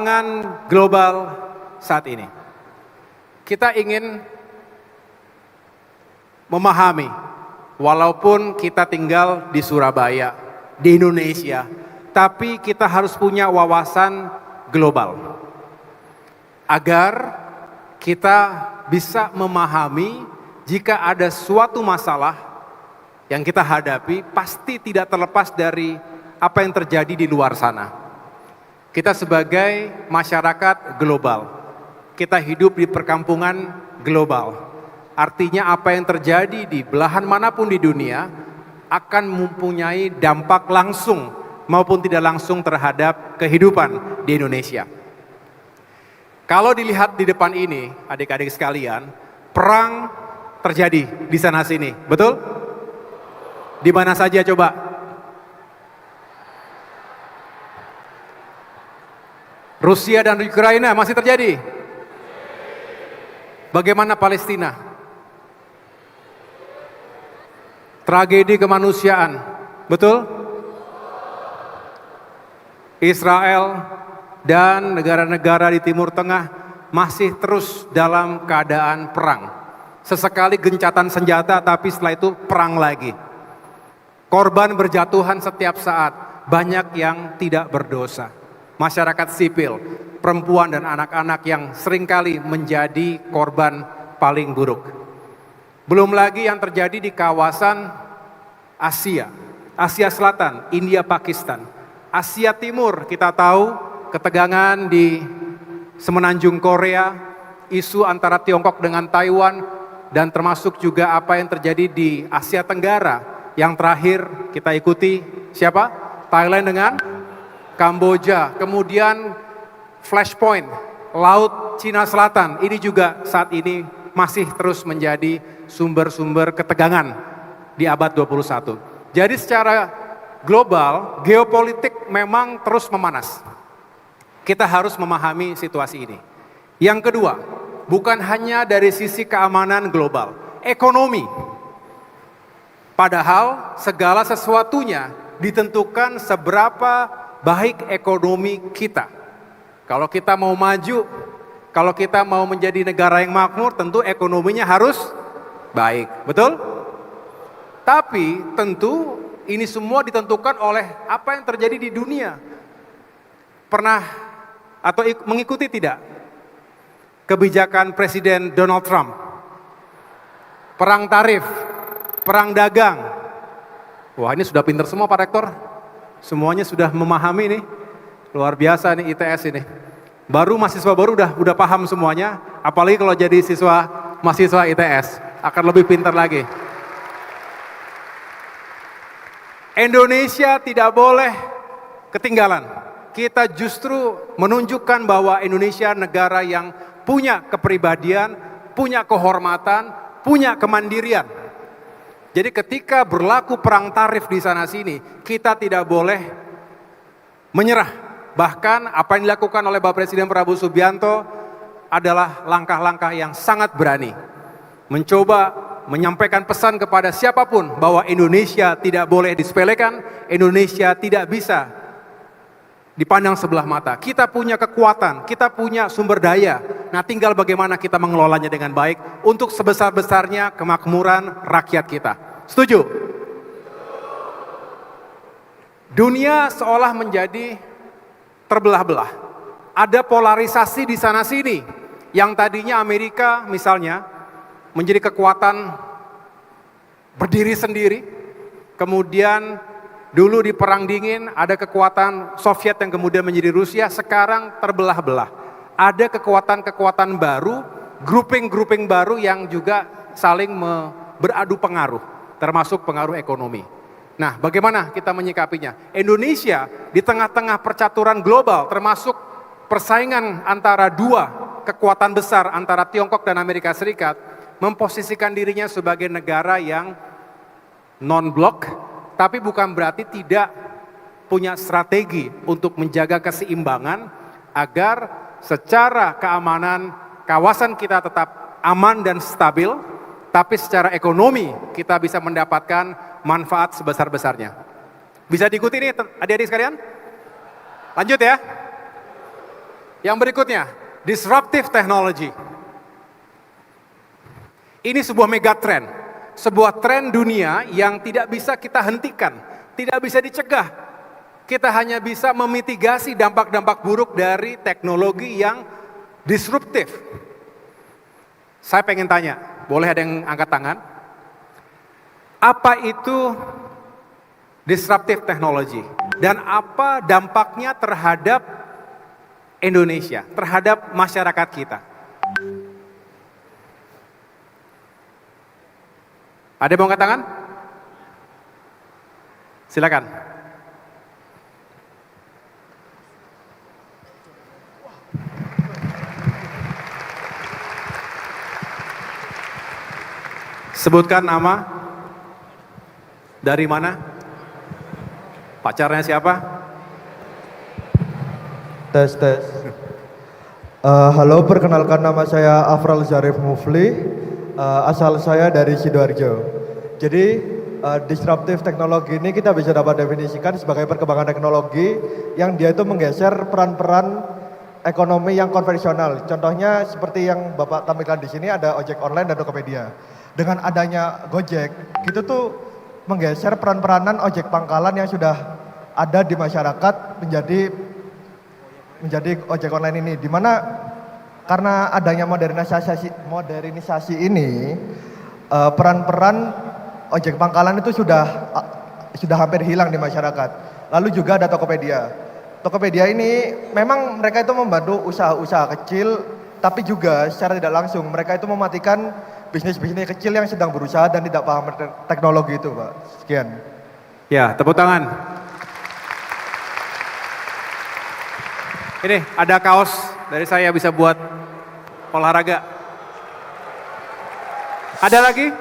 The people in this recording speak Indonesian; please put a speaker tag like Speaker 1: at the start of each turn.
Speaker 1: tantangan global saat ini. Kita ingin memahami, walaupun kita tinggal di Surabaya, di Indonesia, tapi kita harus punya wawasan global. Agar kita bisa memahami jika ada suatu masalah yang kita hadapi, pasti tidak terlepas dari apa yang terjadi di luar sana. Kita sebagai masyarakat global, kita hidup di perkampungan global. Artinya apa yang terjadi di belahan manapun di dunia akan mempunyai dampak langsung maupun tidak langsung terhadap kehidupan di Indonesia. Kalau dilihat di depan ini, adik-adik sekalian, perang terjadi di sana sini, betul? Di mana saja coba? Rusia dan Ukraina masih terjadi. Bagaimana Palestina? Tragedi kemanusiaan, betul? Israel dan negara-negara di Timur Tengah masih terus dalam keadaan perang. Sesekali gencatan senjata, tapi setelah itu perang lagi. Korban berjatuhan setiap saat, banyak yang tidak berdosa. Masyarakat sipil, perempuan dan anak-anak yang seringkali menjadi korban paling buruk. Belum lagi yang terjadi di kawasan Asia, Asia Selatan, India, Pakistan. Asia Timur, kita tahu ketegangan di semenanjung Korea, isu antara Tiongkok dengan Taiwan, dan termasuk juga apa yang terjadi di Asia Tenggara. Yang terakhir kita ikuti siapa? Thailand dengan Kamboja. Kemudian Flashpoint, Laut Cina Selatan. Ini juga saat ini masih terus menjadi sumber-sumber ketegangan di abad 21. Jadi secara global, geopolitik memang terus memanas. Kita harus memahami situasi ini. Yang kedua, bukan hanya dari sisi keamanan global, ekonomi. Padahal segala sesuatunya ditentukan seberapa baik ekonomi kita. Kalau kita mau maju, kalau kita mau menjadi negara yang makmur, tentu ekonominya harus baik, betul? Tapi tentu ini semua ditentukan oleh apa yang terjadi di dunia. Pernah atau mengikuti tidak kebijakan Presiden Donald Trump? Perang tarif, perang dagang. Wah, ini sudah pinter semua Pak Rektor. Semuanya sudah memahami nih. Luar biasa nih ITS ini. Baru mahasiswa baru udah paham semuanya, apalagi kalau jadi mahasiswa ITS akan lebih pintar lagi. Indonesia tidak boleh ketinggalan. Kita justru menunjukkan bahwa Indonesia negara yang punya kepribadian, punya kehormatan, punya kemandirian. Jadi ketika berlaku perang tarif di sana sini, kita tidak boleh menyerah. Bahkan apa yang dilakukan oleh Bapak Presiden Prabowo Subianto adalah langkah-langkah yang sangat berani. Mencoba menyampaikan pesan kepada siapapun bahwa Indonesia tidak boleh disepelekan, Indonesia tidak bisa dipandang sebelah mata. Kita punya kekuatan, kita punya sumber daya. Nah, tinggal bagaimana kita mengelolanya dengan baik untuk sebesar-besarnya kemakmuran rakyat kita. Setuju? Dunia seolah menjadi terbelah-belah. Ada polarisasi di sana sini. Yang tadinya Amerika misalnya menjadi kekuatan berdiri sendiri. Kemudian dulu di Perang Dingin ada kekuatan Soviet yang kemudian menjadi Rusia, sekarang terbelah-belah. Ada kekuatan-kekuatan baru, grouping-grouping baru yang juga saling beradu pengaruh, termasuk pengaruh ekonomi. Nah, bagaimana kita menyikapinya? Indonesia di tengah-tengah percaturan global, termasuk persaingan antara dua kekuatan besar antara Tiongkok dan Amerika Serikat, memposisikan dirinya sebagai negara yang non-blok, tapi bukan berarti tidak punya strategi untuk menjaga keseimbangan agar secara keamanan kawasan kita tetap aman dan stabil, tapi secara ekonomi kita bisa mendapatkan manfaat sebesar-besarnya. Bisa diikuti nih adik-adik sekalian? Lanjut ya. Yang berikutnya, disruptive technology. Ini sebuah megatrend, sebuah tren dunia yang tidak bisa kita hentikan, tidak bisa dicegah. Kita hanya bisa memitigasi dampak-dampak buruk dari teknologi yang disruptif. Saya pengen tanya, boleh ada yang angkat tangan? Apa itu disruptive technology? Dan apa dampaknya terhadap Indonesia, terhadap masyarakat kita? Ada yang mau angkat tangan? Silakan. Sebutkan nama, dari mana, pacarnya siapa?
Speaker 2: Tes. Halo, perkenalkan nama saya Afral Zarif Mufli, asal saya dari Sidoarjo. Jadi disruptive teknologi ini kita bisa dapat definisikan sebagai perkembangan teknologi yang dia itu menggeser peran-peran ekonomi yang konvensional. Contohnya seperti yang Bapak tampilkan di sini ada ojek online dan Tokopedia. Dengan adanya Gojek, gitu tuh menggeser peran-peranan ojek pangkalan yang sudah ada di masyarakat menjadi ojek online ini, di mana karena adanya modernisasi ini peran-peran ojek pangkalan itu sudah hampir hilang di masyarakat. Lalu juga ada Tokopedia. Tokopedia ini memang mereka itu membantu usaha-usaha kecil, tapi juga secara tidak langsung mereka itu mematikan bisnis-bisnis kecil yang sedang berusaha dan tidak paham teknologi itu, Pak. Sekian.
Speaker 1: Ya, tepuk tangan. Ini ada kaos dari saya bisa buat olahraga. Ada lagi?